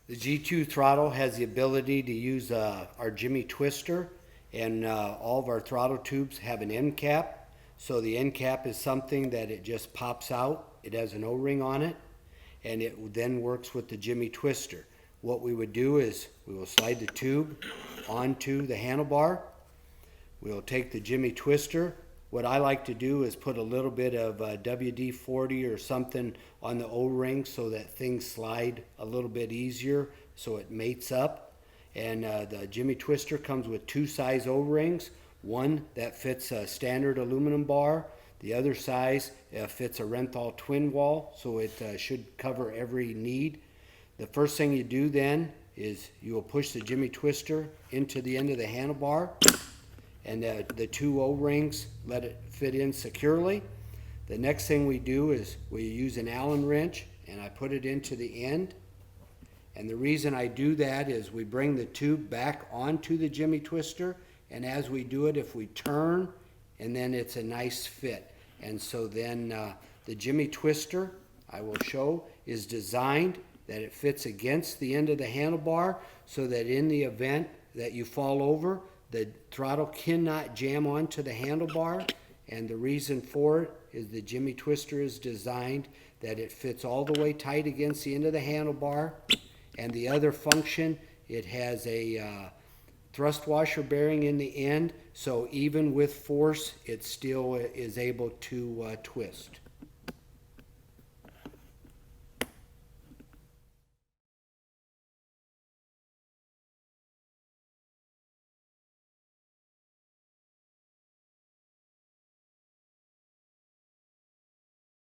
The G2 throttle has the ability to use our Jimmy twister, and all of our throttle tubes have an end cap. So the end cap is something that it just pops out. It has an O-ring on it, and it then works with the Jimmy twister. What we would do is we will slide the tube onto the handlebar. We'll take the Jimmy twister. What I like to do is put a little bit of WD-40 or something on the O-ring so that things slide a little bit easier, so it mates up. And the Jimmy twister comes with two size O-rings. One that fits a standard aluminum bar. The other size fits a Renthal twin wall, so it should cover every need. The first thing you do then is you will push the Jimmy twister into the end of the handlebar, and the two O-rings, let it fit in securely. The next thing we do is we use an Allen wrench, and I put it into the end. And the reason I do that is we bring the tube back onto the Jimmy twister, and as we do it, if we turn, and then it's a nice fit. And so then the Jimmy twister, I will show, is designed that it fits against the end of the handlebar, so that in the event that you fall over, the throttle cannot jam onto the handlebar. And the reason for it is the Jimmy twister is designed that it fits all the way tight against the end of the handlebar. And the other function, it has a thrust washer bearing in the end, so even with force, it still is able to twist.